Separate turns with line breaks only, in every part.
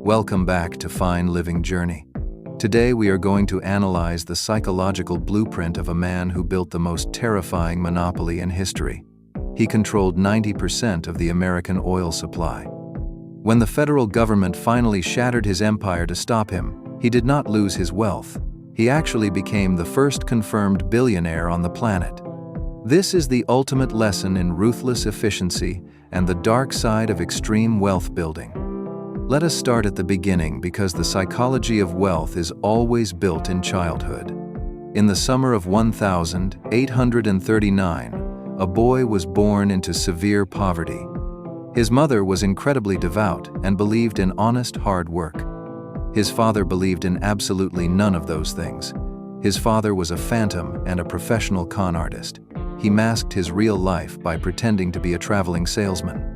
Welcome back to Fine Living Journey. Today we are going to analyze the psychological blueprint of a man who built the most terrifying monopoly in history. He controlled 90% of the American oil supply. When the federal government finally shattered his empire to stop him, he did not lose his wealth. He actually became the first confirmed billionaire on the planet. This is the ultimate lesson in ruthless efficiency and the dark side of extreme wealth building. Let us start at the beginning because the psychology of wealth is always built in childhood. In the summer of 1839, a boy was born into severe poverty. His mother was incredibly devout and believed in honest hard work. His father believed in absolutely none of those things. His father was a phantom and a professional con artist. He masked his real life by pretending to be a traveling salesman.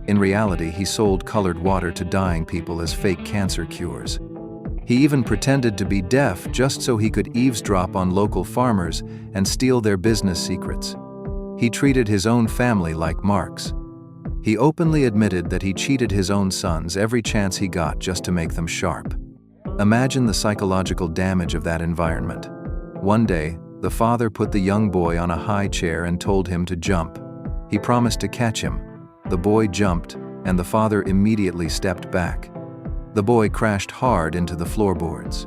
In reality, he sold colored water to dying people as fake cancer cures. He even pretended to be deaf just so he could eavesdrop on local farmers and steal their business secrets. He treated his own family like marks. He openly admitted that he cheated his own sons every chance he got just to make them sharp. Imagine the psychological damage of that environment. One day, the father put the young boy on a high chair and told him to jump. He promised to catch him. The boy jumped, and the father immediately stepped back. The boy crashed hard into the floorboards.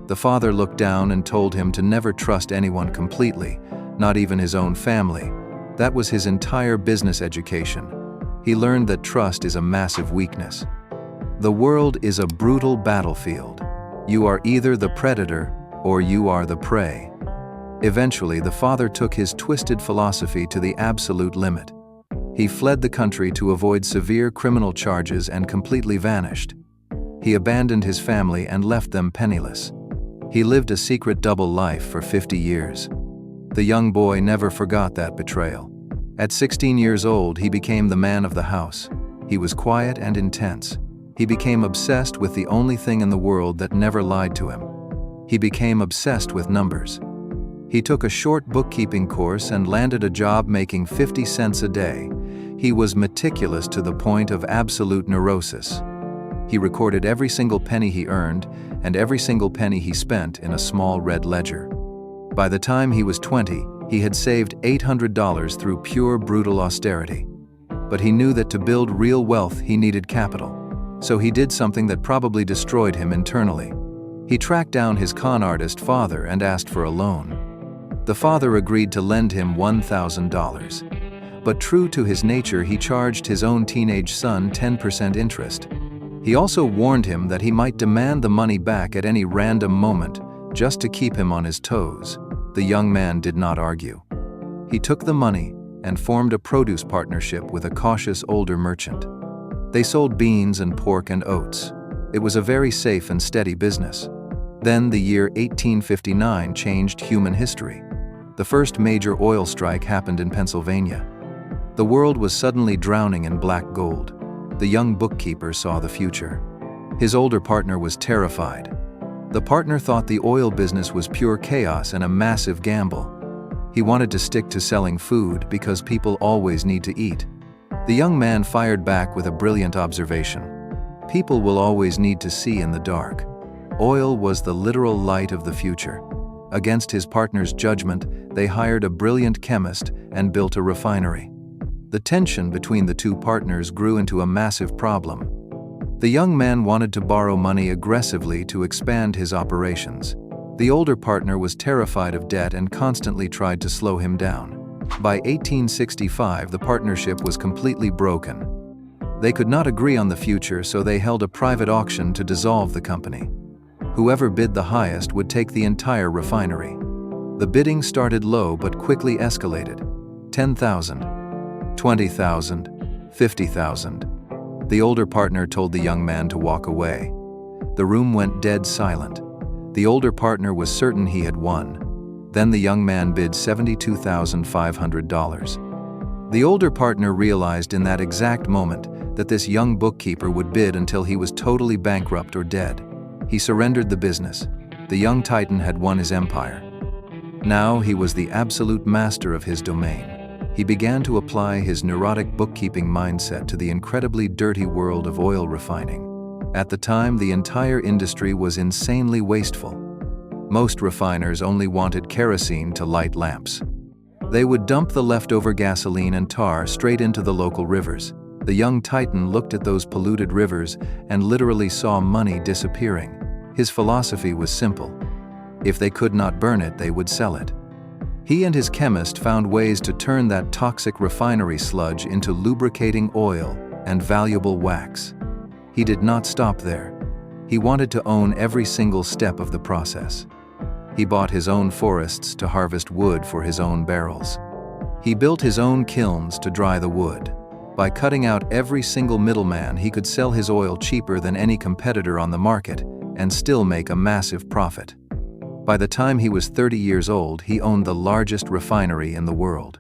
The father looked down and told him to never trust anyone completely, not even his own family. That was his entire business education. He learned that trust is a massive weakness. The world is a brutal battlefield. You are either the predator or you are the prey. Eventually, the father took his twisted philosophy to the absolute limit. He fled the country to avoid severe criminal charges and completely vanished. He abandoned his family and left them penniless. He lived a secret double life for 50 years. The young boy never forgot that betrayal. At 16 years old, he became the man of the house. He was quiet and intense. He became obsessed with the only thing in the world that never lied to him. He became obsessed with numbers. He took a short bookkeeping course and landed a job making 50 cents a day. He was meticulous to the point of absolute neurosis. He recorded every single penny he earned and every single penny he spent in a small red ledger. By the time he was 20, he had saved $800 through pure brutal austerity. But he knew that to build real wealth he needed capital. So he did something that probably destroyed him internally. He tracked down his con artist father and asked for a loan. The father agreed to lend him $1,000. But true to his nature, he charged his own teenage son 10% interest. He also warned him that he might demand the money back at any random moment, just to keep him on his toes. The young man did not argue. He took the money and formed a produce partnership with a cautious older merchant. They sold beans and pork and oats. It was a very safe and steady business. Then the year 1859 changed human history. The first major oil strike happened in Pennsylvania. The world was suddenly drowning in black gold. The young bookkeeper saw the future. His older partner was terrified. The partner thought the oil business was pure chaos and a massive gamble. He wanted to stick to selling food because people always need to eat. The young man fired back with a brilliant observation. People will always need to see in the dark. Oil was the literal light of the future. Against his partner's judgment, they hired a brilliant chemist and built a refinery. The tension between the two partners grew into a massive problem. The young man wanted to borrow money aggressively to expand his operations. The older partner was terrified of debt and constantly tried to slow him down. By 1865, the partnership was completely broken. They could not agree on the future, so they held a private auction to dissolve the company. Whoever bid the highest would take the entire refinery. The bidding started low but quickly escalated. 10,000. 20,000, 50,000. The older partner told the young man to walk away. The room went dead silent. The older partner was certain he had won. Then the young man bid $72,500. The older partner realized in that exact moment that this young bookkeeper would bid until he was totally bankrupt or dead. He surrendered the business. The young titan had won his empire. Now he was the absolute master of his domain. He began to apply his neurotic bookkeeping mindset to the incredibly dirty world of oil refining. At the time, the entire industry was insanely wasteful. Most refiners only wanted kerosene to light lamps. They would dump the leftover gasoline and tar straight into the local rivers. The young Titan looked at those polluted rivers and literally saw money disappearing. His philosophy was simple. If they could not burn it, they would sell it. He and his chemist found ways to turn that toxic refinery sludge into lubricating oil and valuable wax. He did not stop there. He wanted to own every single step of the process. He bought his own forests to harvest wood for his own barrels. He built his own kilns to dry the wood. By cutting out every single middleman, he could sell his oil cheaper than any competitor on the market and still make a massive profit. By the time he was 30 years old, he owned the largest refinery in the world.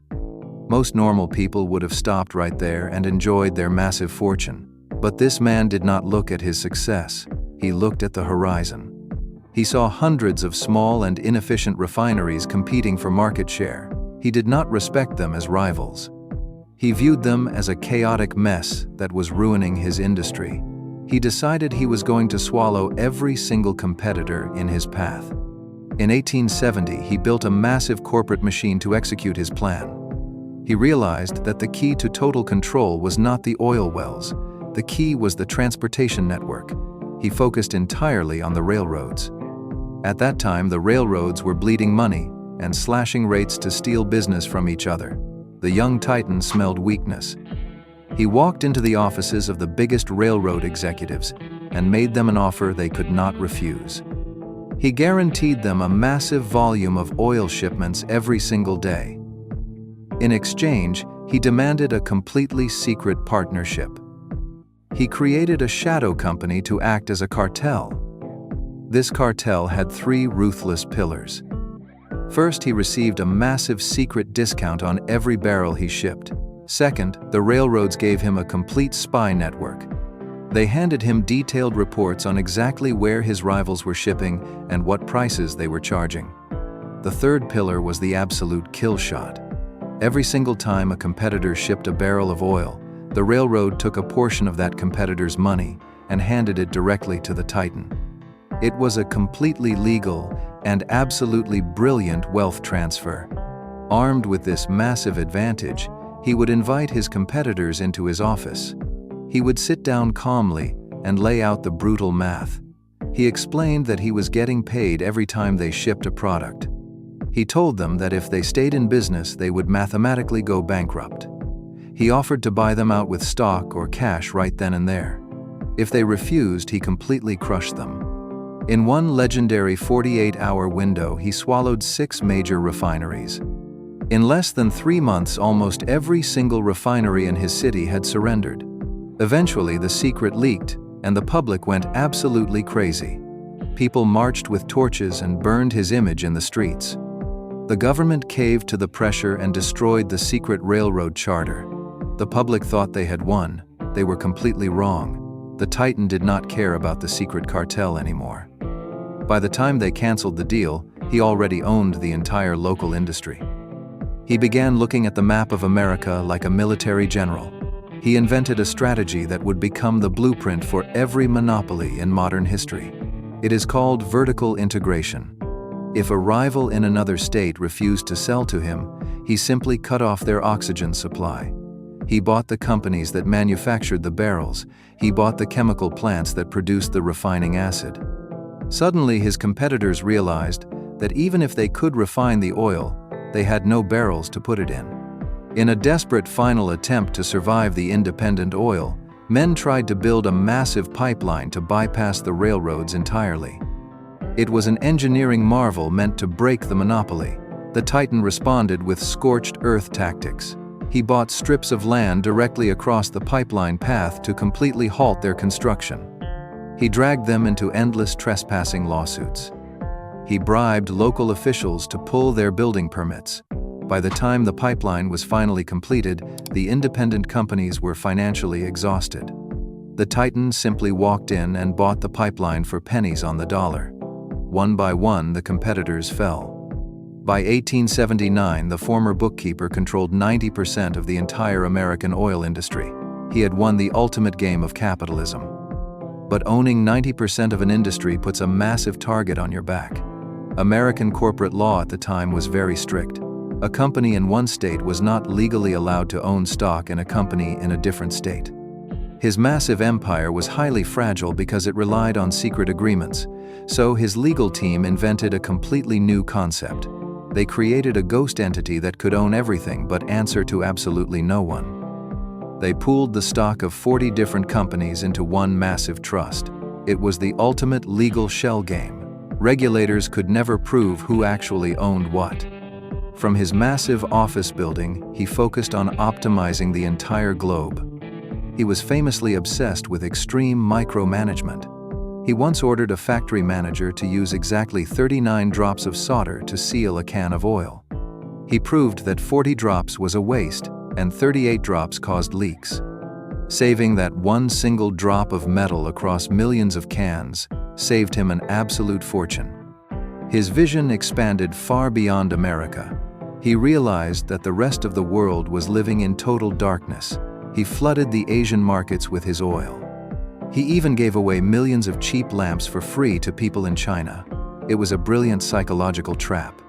Most normal people would have stopped right there and enjoyed their massive fortune. But this man did not look at his success. He looked at the horizon. He saw hundreds of small and inefficient refineries competing for market share. He did not respect them as rivals. He viewed them as a chaotic mess that was ruining his industry. He decided he was going to swallow every single competitor in his path. In 1870, he built a massive corporate machine to execute his plan. He realized that the key to total control was not the oil wells. The key was the transportation network. He focused entirely on the railroads. At that time, the railroads were bleeding money and slashing rates to steal business from each other. The young Titan smelled weakness. He walked into the offices of the biggest railroad executives and made them an offer they could not refuse. He guaranteed them a massive volume of oil shipments every single day. In exchange, he demanded a completely secret partnership. He created a shadow company to act as a cartel. This cartel had three ruthless pillars. First, he received a massive secret discount on every barrel he shipped. Second, the railroads gave him a complete spy network. They handed him detailed reports on exactly where his rivals were shipping and what prices they were charging. The third pillar was the absolute kill shot. Every single time a competitor shipped a barrel of oil, the railroad took a portion of that competitor's money and handed it directly to the Titan. It was a completely legal and absolutely brilliant wealth transfer. Armed with this massive advantage, he would invite his competitors into his office. He would sit down calmly and lay out the brutal math. He explained that he was getting paid every time they shipped a product. He told them that if they stayed in business, they would mathematically go bankrupt. He offered to buy them out with stock or cash right then and there. If they refused, he completely crushed them. In one legendary 48-hour window, he swallowed 6 major refineries. In less than 3 months, almost every single refinery in his city had surrendered. Eventually, the secret leaked, and the public went absolutely crazy. People marched with torches and burned his image in the streets. The government caved to the pressure and destroyed the secret railroad charter. The public thought they had won. They were completely wrong. The Titan did not care about the secret cartel anymore. By the time they canceled the deal, he already owned the entire local industry. He began looking at the map of America like a military general. He invented a strategy that would become the blueprint for every monopoly in modern history. It is called vertical integration. If a rival in another state refused to sell to him, he simply cut off their oxygen supply. He bought the companies that manufactured the barrels. He bought the chemical plants that produced the refining acid. Suddenly, his competitors realized that even if they could refine the oil, they had no barrels to put it in. In a desperate final attempt to survive the independent oil, men tried to build a massive pipeline to bypass the railroads entirely. It was an engineering marvel meant to break the monopoly. The Titan responded with scorched earth tactics. He bought strips of land directly across the pipeline path to completely halt their construction. He dragged them into endless trespassing lawsuits. He bribed local officials to pull their building permits. By the time the pipeline was finally completed, the independent companies were financially exhausted. The Titan simply walked in and bought the pipeline for pennies on the dollar. One by one, the competitors fell. By 1879, the former bookkeeper controlled 90% of the entire American oil industry. He had won the ultimate game of capitalism. But owning 90% of an industry puts a massive target on your back. American corporate law at the time was very strict. A company in one state was not legally allowed to own stock in a company in a different state. His massive empire was highly fragile because it relied on secret agreements, so his legal team invented a completely new concept. They created a ghost entity that could own everything but answer to absolutely no one. They pooled the stock of 40 different companies into one massive trust. It was the ultimate legal shell game. Regulators could never prove who actually owned what. From his massive office building, he focused on optimizing the entire globe. He was famously obsessed with extreme micromanagement. He once ordered a factory manager to use exactly 39 drops of solder to seal a can of oil. He proved that 40 drops was a waste and 38 drops caused leaks. Saving that one single drop of metal across millions of cans saved him an absolute fortune. His vision expanded far beyond America. He realized that the rest of the world was living in total darkness. He flooded the Asian markets with his oil. He even gave away millions of cheap lamps for free to people in China. It was a brilliant psychological trap.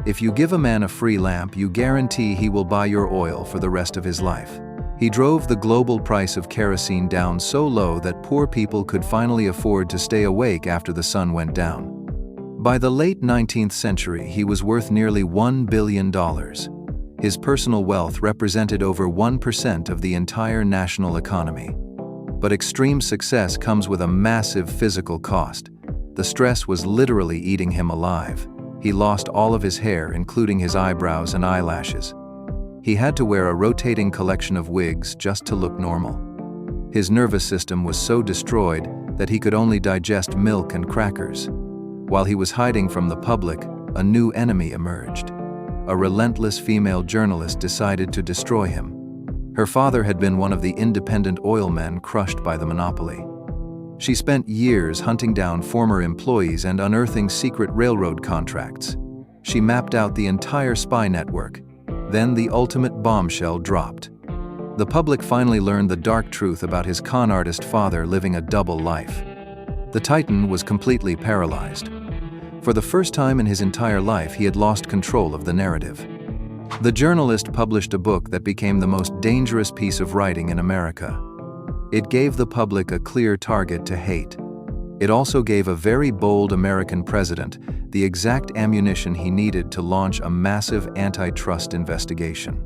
If you give a man a free lamp, you guarantee he will buy your oil for the rest of his life. He drove the global price of kerosene down so low that poor people could finally afford to stay awake after the sun went down. By the late 19th century, he was worth nearly $1 billion. His personal wealth represented over 1% of the entire national economy. But extreme success comes with a massive physical cost. The stress was literally eating him alive. He lost all of his hair, including his eyebrows and eyelashes. He had to wear a rotating collection of wigs just to look normal. His nervous system was so destroyed that he could only digest milk and crackers. While he was hiding from the public, a new enemy emerged. A relentless female journalist decided to destroy him. Her father had been one of the independent oil men crushed by the monopoly. She spent years hunting down former employees and unearthing secret railroad contracts. She mapped out the entire spy network. Then the ultimate bombshell dropped. The public finally learned the dark truth about his con artist father living a double life. The Titan was completely paralyzed. For the first time in his entire life, he had lost control of the narrative. The journalist published a book that became the most dangerous piece of writing in America. It gave the public a clear target to hate. It also gave a very bold American president the exact ammunition he needed to launch a massive antitrust investigation.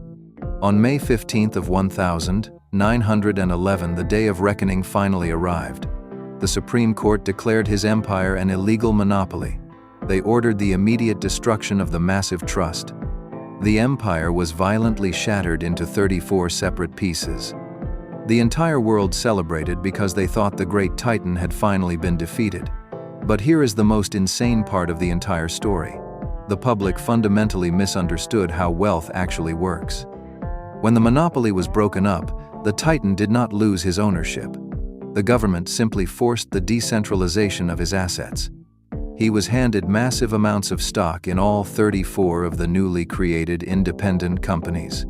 On May 15th of 1911, the day of reckoning finally arrived. The Supreme Court declared his empire an illegal monopoly. They ordered the immediate destruction of the massive trust. The empire was violently shattered into 34 separate pieces. The entire world celebrated because they thought the great Titan had finally been defeated. But here is the most insane part of the entire story. The public fundamentally misunderstood how wealth actually works. When the monopoly was broken up, the Titan did not lose his ownership. The government simply forced the decentralization of his assets. He was handed massive amounts of stock in all 34 of the newly created independent companies.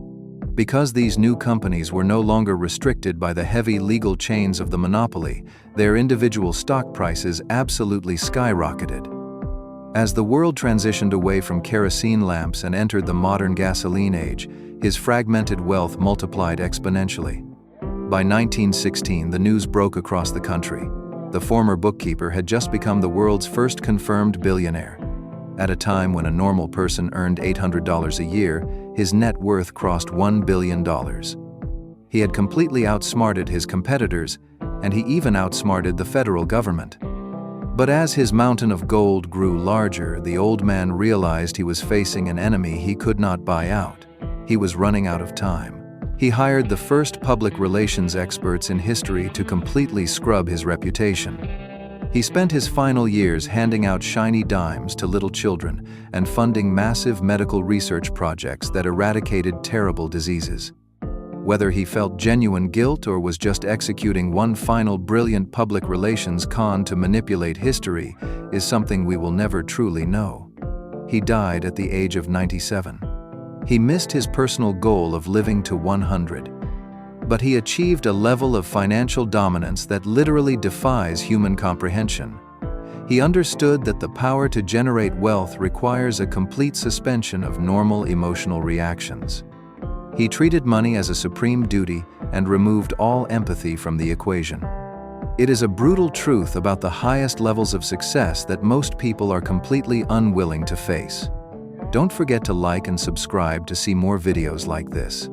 Because these new companies were no longer restricted by the heavy legal chains of the monopoly, their individual stock prices absolutely skyrocketed. As the world transitioned away from kerosene lamps and entered the modern gasoline age, his fragmented wealth multiplied exponentially. By 1916, the news broke across the country. The former bookkeeper had just become the world's first confirmed billionaire. At a time when a normal person earned $800 a year, his net worth crossed $1 billion. He had completely outsmarted his competitors, and he even outsmarted the federal government. But as his mountain of gold grew larger, the old man realized he was facing an enemy he could not buy out. He was running out of time. He hired the first public relations experts in history to completely scrub his reputation. He spent his final years handing out shiny dimes to little children and funding massive medical research projects that eradicated terrible diseases. Whether he felt genuine guilt or was just executing one final brilliant public relations con to manipulate history is something we will never truly know. He died at the age of 97. He missed his personal goal of living to 100. But he achieved a level of financial dominance that literally defies human comprehension. He understood that the power to generate wealth requires a complete suspension of normal emotional reactions. He treated money as a supreme duty and removed all empathy from the equation. It is a brutal truth about the highest levels of success that most people are completely unwilling to face. Don't forget to like and subscribe to see more videos like this.